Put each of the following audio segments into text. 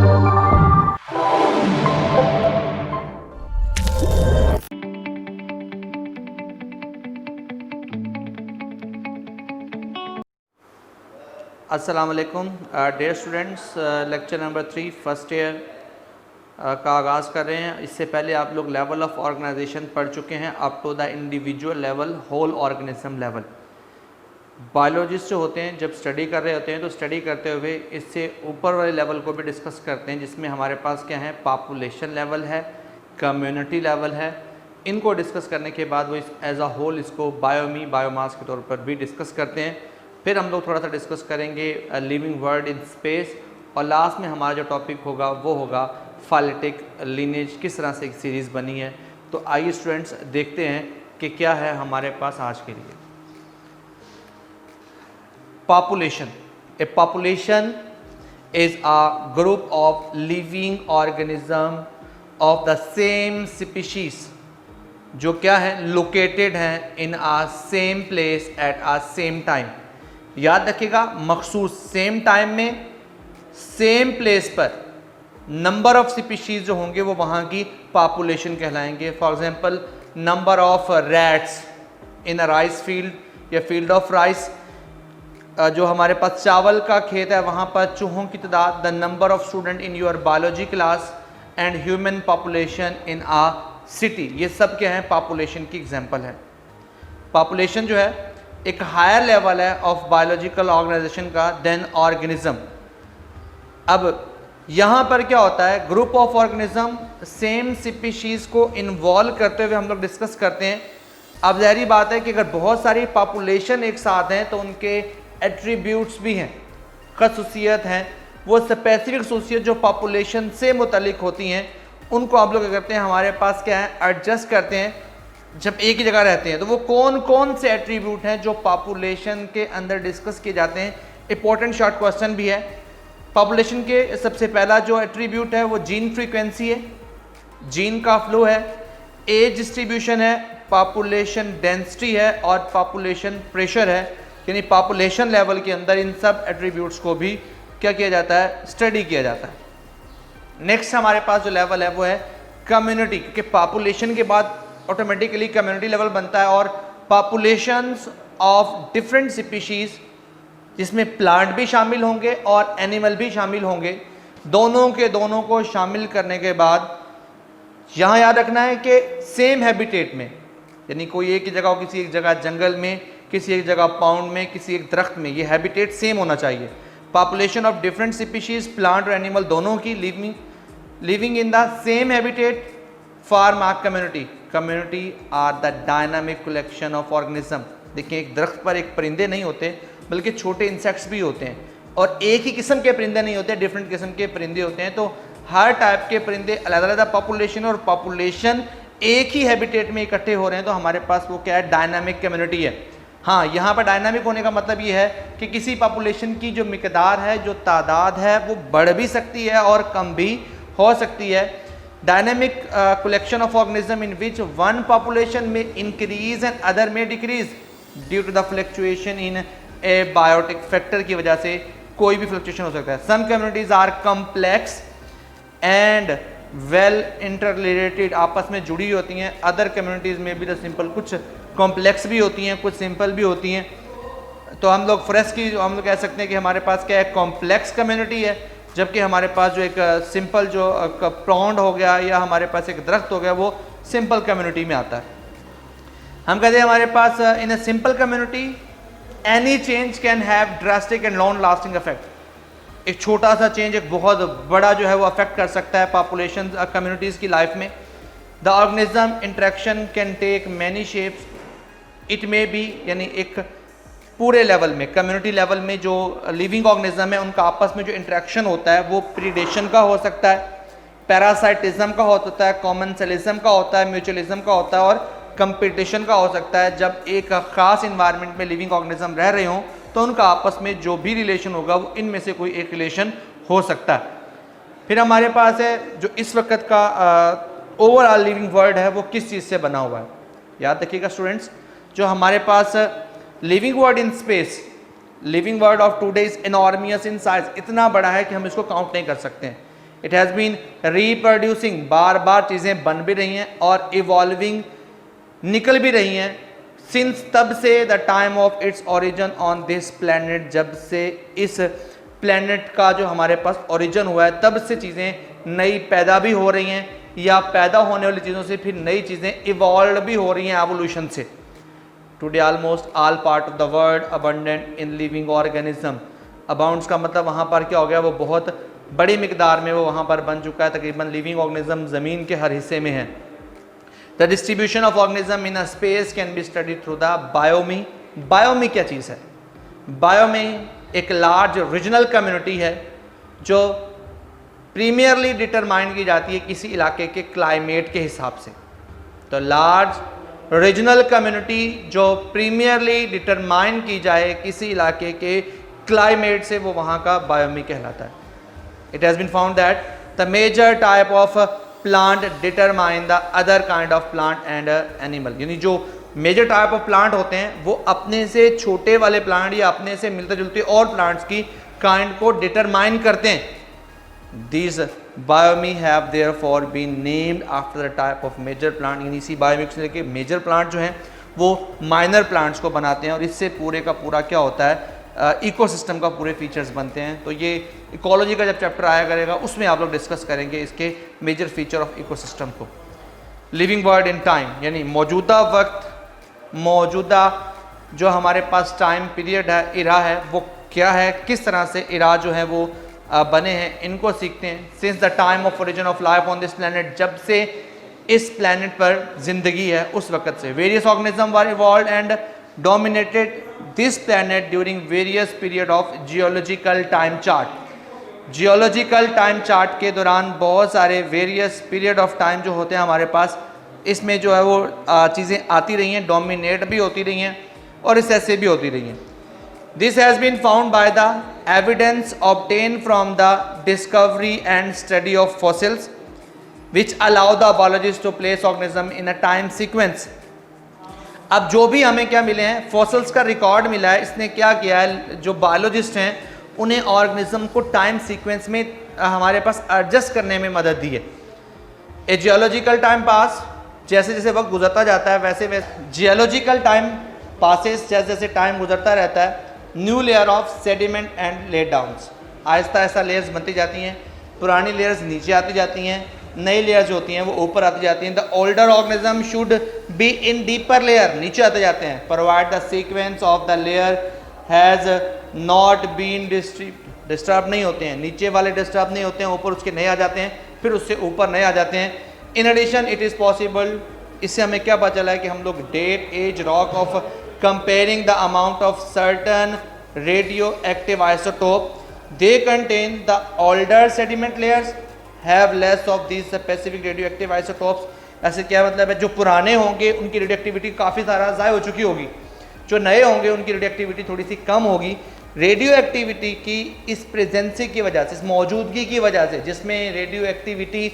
अस्सलाम वालेकुम dear students, lecture number 3 first year का आगाज़ कर रहे हैं। इससे पहले आप लोग लेवल ऑफ ऑर्गेनाइजेशन पढ़ चुके हैं up to the individual level, whole organism level. Biologist जो होते हैं जब स्टडी कर रहे होते हैं तो स्टडी करते हुए इससे ऊपर वाले लेवल को भी डिस्कस करते हैं, जिसमें हमारे पास क्या है, पॉपुलेशन लेवल है, कम्युनिटी लेवल है। इनको डिस्कस करने के बाद वो एज अ होल इसको बायोमास के तौर पर भी डिस्कस करते हैं। फिर हम लोग थोड़ा सा डिस्कस करेंगे लिविंग वर्ल्ड इन स्पेस, और लास्ट में हमारा जो टॉपिक होगा वो होगा फाइलेटिक लिनेज, किस तरह से एक सीरीज़ बनी है। तो आइए स्टूडेंट्स देखते हैं कि क्या है हमारे पास आज के लिए। Population, a population is a group of living organism of the same species, जो क्या है, लोकेटेड हैं in a same place at a same time. याद रखिएगा, मखसूस सेम टाइम में सेम प्लेस पर नंबर ऑफ स्पीशीज जो होंगे वो वहाँ की पॉपुलेशन कहलाएंगे। For example number of rats in a rice field या फील्ड ऑफ राइस, जो हमारे पास चावल का खेत है वहाँ पर चूहों की तादाद, the number of student in your biology class and human population in a city, ये सब क्या है, पॉपुलेशन की एग्जाम्पल है। पॉपुलेशन जो है एक हायर लेवल है ऑफ बायोलॉजिकल ऑर्गेनाइजेशन का देन ऑर्गेनिज्म। अब यहाँ पर क्या होता है, group of organism same species को इन्वॉल्व करते हुए हम लोग डिस्कस करते हैं। अब ज़ाहिर बात है कि अगर बहुत सारी पॉपुलेशन एक साथ हैं तो उनके एट्रीब्यूट्स भी हैं, खसूसियत हैं, वो स्पेसिफिक खसूसियत जो पॉपुलेशन से मुतल्लिक होती हैं उनको आप लोग क्या करते हैं, हमारे पास क्या है, एडजस्ट करते हैं। जब एक ही जगह रहते हैं तो वो कौन कौन से एट्रीब्यूट हैं जो पॉपुलेशन के अंदर डिस्कस किए जाते हैं। इंपॉर्टेंट शॉर्ट क्वेश्चन भी है। पॉपुलेशन के सबसे पहला जो एट्रीब्यूट है वो जीन फ्रीक्वेंसी है, जीन का फ्लो है, एज डिस्ट्रीब्यूशन है, पॉपुलेशन डेंसिटी है और पॉपुलेशन प्रेशर है। यानी पॉपुलेशन लेवल के अंदर इन सब एट्रीब्यूट्स को भी क्या किया जाता है, स्टडी किया जाता है। नेक्स्ट हमारे पास जो लेवल है वो है कम्युनिटी, क्योंकि पॉपुलेशन के बाद ऑटोमेटिकली कम्युनिटी लेवल बनता है, और पॉपुलेशंस ऑफ डिफरेंट स्पीशीज, जिसमें प्लांट भी शामिल होंगे और एनिमल भी शामिल होंगे, दोनों को शामिल करने के बाद यहाँ याद रखना है कि सेम हैबिटेट में, यानी कोई एक ही जगह हो, किसी एक जगह जंगल में, किसी एक जगह पाउंड में, किसी एक दरख्त में, ये हैबिटेट सेम होना चाहिए। Population of different species, plant और एनिमल दोनों की living in the same habitat form a community. Community are the dynamic collection of organism. देखिए, एक दरख्त पर एक परिंदे नहीं होते बल्कि छोटे इंसेक्ट्स भी होते हैं, और एक ही किस्म के परिंदे नहीं होते, डिफरेंट किस्म के परिंदे होते हैं। तो हर टाइप के परिंदे अलग अलग पॉपुलेशन, और पॉपुलेशन एक ही हैबिटेट में इकट्ठे हो रहे हैं, तो हमारे पास वो क्या है, डायनामिक कम्युनिटी है। हाँ, यहाँ पर डायनामिक होने का मतलब ये है कि किसी पॉपुलेशन की जो मिकदार है, जो तादाद है, वो बढ़ भी सकती है और कम भी हो सकती है। Dynamic collection of organism in which one population may increase and other may decrease due to the fluctuation in a biotic factor की वजह से कोई भी fluctuation हो सकता है। Some communities are complex and well interrelated, आपस में जुड़ी होती हैं। Other communities में भी तो simple, कुछ complex भी होती हैं, कुछ simple भी होती हैं। तो हम लोग फॉरेस्ट की हम लोग कह सकते हैं कि हमारे पास क्या है, कॉम्प्लेक्स कम्युनिटी है, जबकि हमारे पास जो एक सिंपल जो प्लॉन्ड हो गया या हमारे पास एक दरख्त हो गया वो सिंपल कम्युनिटी में आता है। हम कहते हैं हमारे पास in a simple community any change can have drastic and long lasting effect. एक छोटा सा चेंज एक बहुत बड़ा जो है वो अफेक्ट कर सकता है पॉपुलेशन कम्युनिटीज़ की लाइफ में। The organism interaction can take many shapes, it may be, यानी एक पूरे लेवल में, कम्युनिटी लेवल में जो लिविंग ऑर्गेनिज्म है उनका आपस में जो इंटरेक्शन होता है वो प्रीडेशन का हो सकता है, पैरासाइटिज्म का हो सकता है, कॉमनसेलिज्म का होता है, म्यूचुअलिज्म का होता है, और कंपटीशन का हो सकता है। जब एक ख़ास इन्वायरमेंट में लिविंग ऑर्गेनिज्म रह रहे हों तो उनका आपस में जो भी रिलेशन होगा वो इनमें से कोई एक रिलेशन हो सकता है। फिर हमारे पास है जो इस वक्त का ओवरऑल लिविंग वर्ल्ड है वो किस चीज़ से बना हुआ है। याद रखिएगा स्टूडेंट्स, जो हमारे पास living world in space, living world of today is enormous in size, इतना बड़ा है कि हम इसको काउंट नहीं कर सकते हैं। इट हैज़ बीन रीप्रोड्यूसिंग, बार बार चीज़ें बन भी रही हैं और इवॉल्विंग, निकल भी रही हैं, सिंस तब से the time of its origin on this planet, जब से इस प्लैनेट का जो हमारे पास ओरिजिन हुआ है तब से चीज़ें नई पैदा भी हो रही हैं, या पैदा होने वाली चीज़ों से फिर नई चीज़ें इवॉल्व भी हो रही हैं एवोल्यूशन से। Today almost all part of the world abundant in living organism. Abounds का मतलब वहाँ पर क्या हो गया, वो बहुत बड़ी मिकदार में वो वहाँ पर बन चुका है, तकरीबन लिविंग ऑर्गेनिज्म ज़मीन के हर हिस्से में है। The distribution of organism in a space can be study through the बायोमी। बायोमी क्या चीज़ है? बायोमी एक लार्ज रीजनल कम्युनिटी है जो प्रीमियरली डिटरमाइन की जाती है किसी इलाके के क्लाइमेट के हिसाब से। तो लार्ज रीजनल कम्युनिटी जो प्रीमियरली डिटरमाइन की जाए किसी इलाके के क्लाइमेट से, वो वहाँ का बायोमी कहलाता है। It has been found that the major type of plant determine the other kind of plant and animal, यानी जो मेजर टाइप ऑफ प्लांट होते हैं वो अपने से छोटे वाले प्लांट या अपने से मिलते जुलते और प्लांट्स की काइंड को डिटरमाइन करते हैं। These biomi have therefore been named after the type of major plant, यानी इसी बायोमिक से लेके मेजर प्लांट जो हैं वो माइनर प्लांट्स को बनाते हैं और इससे पूरे का पूरा क्या होता है, इकोसिस्टम का पूरे फीचर्स बनते हैं। तो ये इकोलॉजी का जब चैप्टर आया करेगा उसमें आप लोग डिस्कस करेंगे इसके मेजर फीचर ऑफ इकोसिस्टम को। लिविंग वर्ल्ड इन टाइम, यानी मौजूदा वक्त, मौजूदा जो हमारे पास टाइम पीरियड है, इरा है, वो क्या है, किस तरह से इरा जो है वो बने हैं, इनको सीखते हैं। Since the time of origin of life on this planet, जब से इस प्लैनेट पर जिंदगी है उस वक्त से various organism were evolved and dominated this planet during various period of geological time chart. Geological time chart के दौरान बहुत सारे वेरियस पीरियड ऑफ टाइम जो होते हैं हमारे पास, इसमें जो है वो चीज़ें आती रही हैं, डोमिनेट भी होती रही हैं और इस ऐसे भी होती रही हैं। This has been found by the evidence obtained from the discovery and study of fossils, which allow the biologists to place organism in a time sequence. अब जो भी हमें क्या मिले हैं, फॉसिल्स का रिकॉर्ड मिला है, इसने क्या किया है, जो बायोलॉजिस्ट हैं उन्हें ऑर्गेनिज्म को टाइम सीक्वेंस में हमारे पास एडजस्ट करने में मदद दी है। ए जियोलॉजिकल टाइम पास, जैसे जैसे वक्त गुजरता जाता है वैसे वैसे जियोलॉजिकल टाइम पासेस, जैसे जैसे टाइम गुजरता रहता है, new layer of sediment and let downs, Aahista Aahista layers बनती जाती हैं, पुरानी लेयर्स नीचे आती जाती हैं, नई लेयर्स जो होती हैं वो ऊपर आती जाती हैं। The older organism should be in deeper layer, नीचे आते जाते हैं, provide the sequence of the layer has not been disturb नहीं होते हैं, नीचे वाले डिस्टर्ब नहीं होते हैं, ऊपर उसके नए आ जाते हैं, फिर उससे ऊपर नए आ जाते हैं। In addition it is possible, इससे हमें क्या पता चला है कि हम लोग date, age, rock of comparing the amount of certain radioactive isotope, they contain the older sediment layers have less of these specific radioactive isotopes। ऐसे क्या मतलब है, जो पुराने होंगे उनकी रेडियोएक्टिविटी काफ़ी सारा ज़ाय हो चुकी होगी, जो नए होंगे उनकी रेडियोएक्टिविटी थोड़ी सी कम होगी। रेडियो एक्टिविटी की इस प्रेजेंसी की वजह से, इस मौजूदगी की वजह से, जिसमें रेडियो एक्टिविटी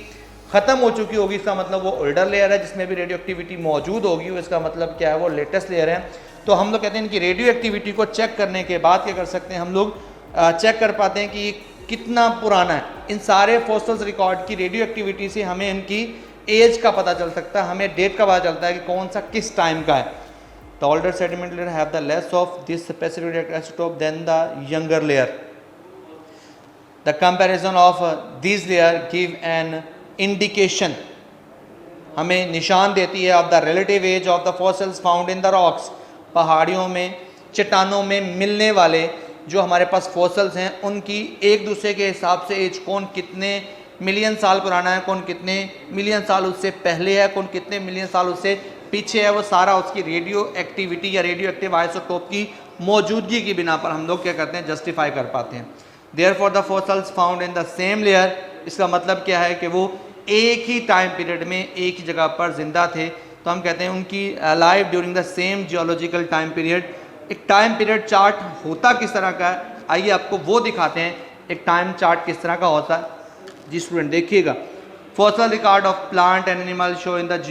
ख़त्म हो चुकी होगी, इसका मतलब वो ओल्डर लेयर है, जिसमें भी रेडियो एक्टिविटी मौजूद होगी इसका मतलब क्या है, वो लेटेस्ट लेयर है। तो हम लोग कहते हैं कि रेडियो एक्टिविटी को चेक करने के बाद क्या कर सकते हैं, हम लोग चेक कर पाते हैं कि ये कितना पुराना है। इन सारे फॉसिल्स रिकॉर्ड की रेडियो एक्टिविटी से हमें इनकी एज का पता चल सकता है, हमें डेट का पता चलता है कि कौन सा किस टाइम का है। The older sediment layer have the less of this specific radioactive isotope than the younger layer. The comparison of this layer give an indication, हमें निशान देती है of the relative age of the fossils found in the rocks. पहाड़ियों में, चट्टानों में मिलने वाले जो हमारे पास फॉसिल्स हैं उनकी एक दूसरे के हिसाब से एज, कौन कितने मिलियन साल पुराना है, कौन कितने मिलियन साल उससे पहले है, कौन कितने मिलियन साल उससे पीछे है, वो सारा उसकी रेडियो एक्टिविटी या रेडियो एक्टिव आइसोटोप की मौजूदगी की बिना पर हम लोग क्या करते हैं, जस्टिफाई कर पाते हैं। Therefore the fossils found in the same layer, इसका मतलब क्या है कि वो एक ही टाइम पीरियड में एक ही जगह पर जिंदा थे, तो हम कहते हैं उनकी life during the same geological time period. एक टाइम पीरियड चार्ट होता किस तरह का है, आइए आपको वो दिखाते हैं एक टाइम चार्ट किस तरह का होता है। जी स्टूडेंट देखिएगा, fossil record of plant and animal show in the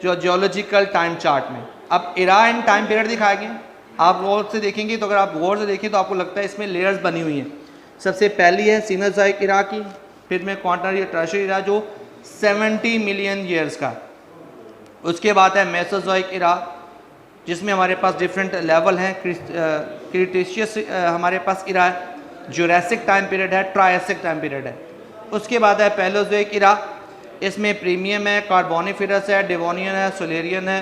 geological time chart में। अब इरा एंड टाइम पीरियड दिखाया गया, आप गौर से देखेंगे तो अगर आप गौर से देखें तो आपको लगता है इसमें लेयर्स बनी हुई हैं। सबसे पहली है सीनोजोइक इरा की, फिर में क्वार्टरनरी टर्शियरी इरा जो 70 मिलियन ईयर्स का। उसके बाद है मेसोजोइक इरा जिसमें हमारे पास डिफरेंट लेवल हैं। क्रिटेशियस हमारे पास इरा है, जुरासिक टाइम पीरियड है, ट्रायसिक टाइम पीरियड है। उसके बाद है पैलोजोइक इरा, इसमें प्रीमियम है, कार्बोनिफेरस है, डेवोनियन है, सोलेरियन है,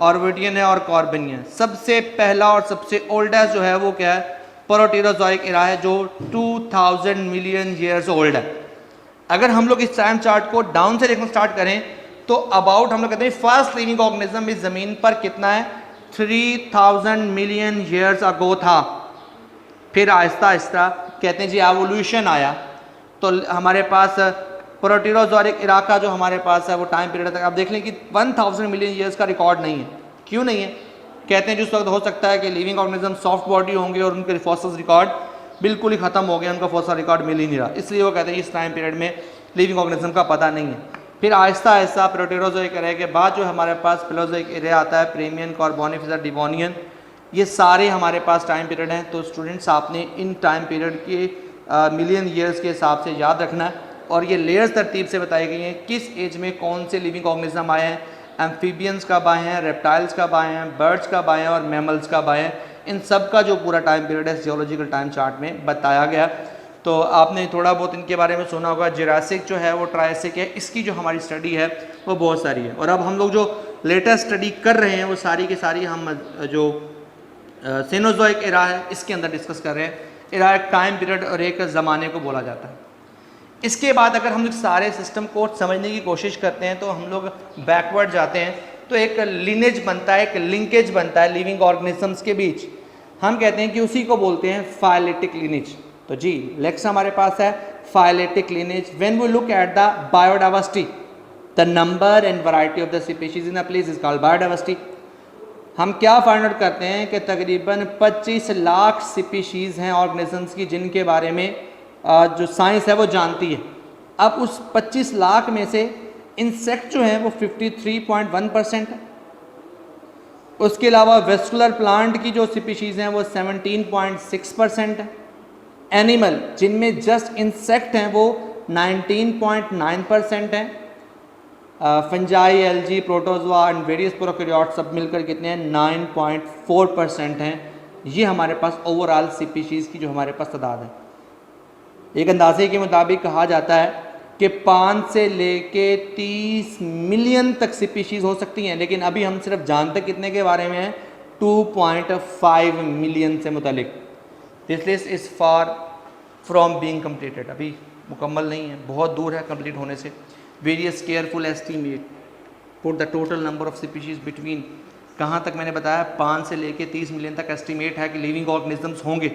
ऑर्बिडियन है और कार्बनियन। सबसे पहला और सबसे ओल्डेस्ट जो है वो क्या है, प्रोटीरोजोइक इरा है जो 2000 मिलियन ईयर्स ओल्ड है। अगर हम लोग इस टाइम चार्ट को डाउन से देखना स्टार्ट करें तो अबाउट हम लोग कहते हैं फर्स्ट लिविंग ऑर्गेनिज्म इस जमीन पर कितना है, 3000 मिलियन ईयर्स अगो था। फिर आहिस्ता आहिस्ता कहते हैं जी एवोल्यूशन आया, तो हमारे पास प्रोटीरोजोइक इरा का जो हमारे पास है वो टाइम पीरियड तक आप देख लें कि 1000 मिलियन ईयर्स का रिकॉर्ड नहीं है। क्यों नहीं है? कहते हैं जिस वक्त हो सकता है कि लिविंग ऑर्गेनिज्म सॉफ्ट बॉडी होंगे और उनके फॉसिल रिकॉर्ड बिल्कुल ही खत्म हो गया, उनका फॉसिल रिकॉर्ड मिल ही नहीं रहा, इसलिए वो कहते हैं इस टाइम पीरियड में लिविंग ऑर्गेनिज्म का पता नहीं है। फिर आहिस्ता आहिस्ता प्रोटीरोजोइक इरा के बाद जो हमारे पास पैलोजोइक इरा आता है, प्रीमियन, कार्बोनिफेरस, डिवोनियन, ये सारे हमारे पास टाइम पीरियड हैं। तो स्टूडेंट्स आपने इन टाइम पीरियड के मिलियन ईयर्स के हिसाब से याद रखना है और ये लेयर्स तरतीब से बताई गई हैं किस एज में कौन से लिविंग ऑर्गेनिज्म आए हैं। एम्फीबियंस कब आए हैं, रेप्टाइल्स कब आए हैं, बर्ड्स कब आए हैं और मैमल्स कब आए हैं। इन सब का जो पूरा टाइम पीरियड है जियोलॉजिकल टाइम चार्ट में बताया गया। तो आपने थोड़ा बहुत इनके बारे में सुना होगा। जुरासिक जो है वो ट्रायसिक है, इसकी जो हमारी स्टडी है वो बहुत सारी है। और अब हम लोग जो लेटेस्ट स्टडी कर रहे हैं वो सारी की सारी हम जो सेनोजोइक इरा है इसके अंदर डिस्कस कर रहे हैं। इरा एक टाइम पीरियड और एक ज़माने को बोला जाता है। इसके बाद अगर हम लोग सारे सिस्टम को समझने की कोशिश करते हैं तो हम लोग बैकवर्ड जाते हैं, तो एक लिनेज बनता है, एक लिंकेज बनता है लिविंग ऑर्गेनिजम्स के बीच। हम कहते हैं कि उसी को बोलते हैं फाइलेटिक लिनेज। तो जी लेक्स हमारे पास है phyletic lineage. When we look at the biodiversity, the number and variety of the species in a place is called biodiversity. हम क्या फाइंड आउट करते हैं कि तकरीबन 25 लाख स्पीशीज़ हैं ऑर्गेनिजम्स की जिनके बारे में जो साइंस है वो जानती है। अब उस 25 लाख में से इंसेक्ट जो हैं वो 53.1% है। उसके अलावा वेस्कुलर प्लांट की जो स्पीशीज़ हैं वो 17.6% है। एनिमल जिनमें जस्ट इंसेक्ट हैं वो 19.9% हैं। Fungi, algae, protozoa and various prokaryote सब मिलकर कितने हैं, 9.4% हैं। ये हमारे पास ओवरऑल स्पीशीज़ की जो हमारे पास तादाद है। एक अंदाजे के मुताबिक कहा जाता है कि 5 से लेके 30 मिलियन तक स्पीशीज़ हो सकती हैं, लेकिन अभी हम सिर्फ जानते कितने के बारे में हैं, 2.5 मिलियन से मुतालिक। This list is far from being completed, अभी मुकम्मल नहीं है, बहुत दूर है कंप्लीट होने से। Various careful estimate put the total number of species between, कहाँ तक मैंने बताया 5 से लेके 30 मिलियन तक एस्टीमेट है कि लिविंग ऑर्गेनिजम्स होंगे,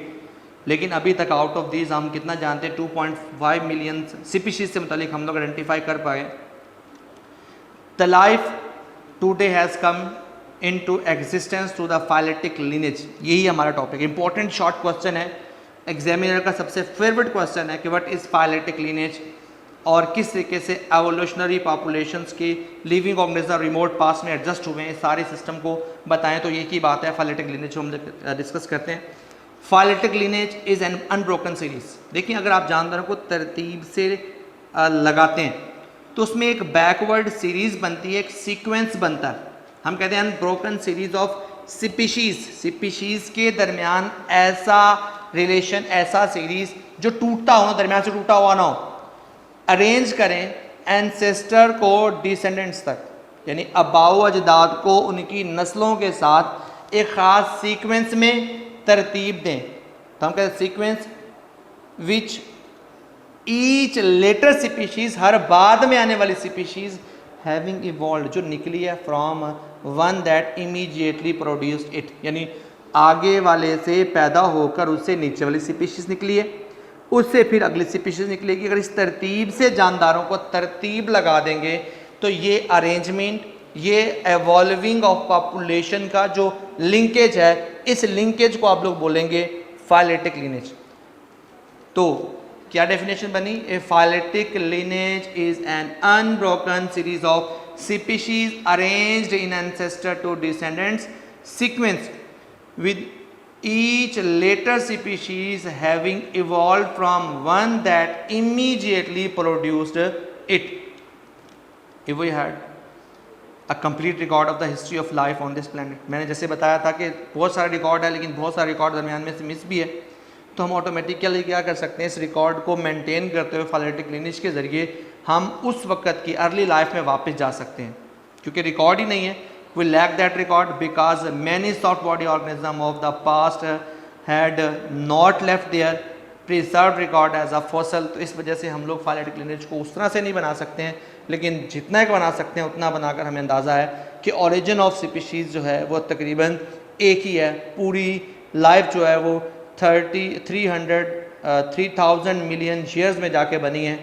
लेकिन अभी तक आउट ऑफ दीज हम कितना जानते हैं, 2.5 मिलियन स्पीशीज़ से मुतालिक हम लोग आइडेंटिफाई कर पाए। The life today has come into existence through the phyletic lineage. यही हमारा टॉपिक, इंपॉर्टेंट शॉर्ट क्वेश्चन है, एग्जामिनर का सबसे फेवरेट क्वेश्चन है कि व्हाट इज़ फाइलेटिक लिनेज और किस तरीके से एवोल्यूशनरी पॉपुलेशंस के लिविंग ऑर्गेनिज्म रिमोट पास में एडजस्ट हुए हैं, सारे सिस्टम को बताएं। तो ये की बात है फाइलेटिक लिनेज जो हम डिस्कस करते हैं। Phyletic lineage is an unbroken series. देखिए अगर आप जानदारों को तरतीब से लगाते हैं तो उसमें एक बैकवर्ड सीरीज बनती है, एक सीक्वेंस बनता है। हम कहते हैं अनब्रोकन सीरीज ऑफ स्पीशीज़ के दरमियान ऐसा रिलेशन, ऐसा सीरीज जो टूटता हो ना, दरमियान से टूटा हुआ ना हो। अरेंज करें एंसेस्टर को डिसेंडेंट्स तक, यानी अबाऊ अजदाद को उनकी नस्लों के साथ एक ख़ास सीक्वेंस में तरतीब दें। तो हम कहते हैं sequence which each later species, हर बाद में आने वाली स्पीशीज़ हैविंग इवॉल्व्ड, जो निकली है from one that immediately produced it, यानी आगे वाले से पैदा होकर उससे नीचे वाली स्पीशीज़ निकली है, उससे फिर अगली स्पीशीज़ निकलेगी। अगर इस तरतीब से जानदारों को तरतीब लगा देंगे तो ये अरेंजमेंट, ये एवॉल्विंग ऑफ पॉपुलेशन का जो लिंकेज है, इस लिंकेज को आप लोग बोलेंगे फाइलेटिक लिनेज। तो क्या डेफिनेशन बनी, a phyletic lineage is an unbroken series of species arranged in ancestor to descendants sequence with each later species having evolved from one that immediately produced it. If we had a complete record of the history of life on this planet, मैंने जैसे बताया था कि बहुत सारे record है, लेकिन बहुत सारे रिकॉर्ड दरमियान में से मिस भी है, तो हम ऑटोमेटिकली क्या कर सकते हैं, इस रिकॉर्ड को मेंटेन करते हुए फाइलेटिक लिनिएज के ज़रिए हम उस वक्त की अर्ली लाइफ में वापस जा सकते हैं, क्योंकि रिकॉर्ड ही नहीं है. We lack that record because many soft body organism of the past had not left their preserved record as a fossil. तो इस वजह से हम लोग फाइलेटिक लिनिएज को उस तरह से नहीं बना सकते हैं, लेकिन जितना एक बना सकते हैं उतना बनाकर हमें अंदाज़ा है कि ओरिजिन ऑफ स्पीशीज़ जो है वो तकरीबन एक ही है. पूरी लाइफ जो है वो 3000 मिलियन ईयर्स में जाके बनी है.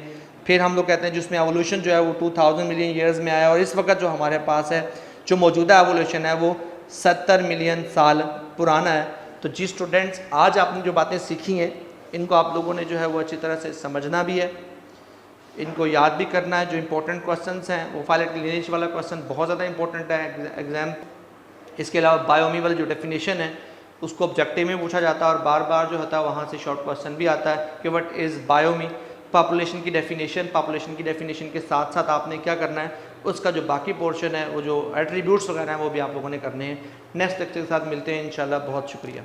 फिर हम लोग कहते हैं जिसमें एवोल्यूशन जो है वो 2000 मिलियन ईयर्स में आया, और इस वक्त जो हमारे पास है जो मौजूदा एवोल्यूशन है वो 70 मिलियन साल पुराना है. तो जी स्टूडेंट्स, आज आपने जो बातें सीखी हैं इनको आप लोगों ने जो है वो अच्छी तरह से समझना भी है, इनको याद भी करना है. जो इंपॉर्टेंट क्वेश्चंस हैं वो फाइलेटिक लिनिएज वाला क्वेश्चन बहुत ज़्यादा इंपॉर्टेंट है एग्जाम. इसके अलावा बायोमी वाली जो डेफिनेशन है उसको ऑब्जेक्टिव में पूछा जाता है, और बार बार जो होता है वहाँ से शॉर्ट क्वेश्चन भी आता है कि व्हाट इज़ बायोमी. पॉपुलेशन की डेफिनेशन के साथ साथ आपने क्या करना है, उसका जो बाकी पोर्शन है वो जो एट्रीब्यूट्स वगैरह हैं वो भी आप लोगों ने करने हैं. नेक्स्ट लेक्चर के साथ मिलते हैं इंशाल्लाह. बहुत शुक्रिया.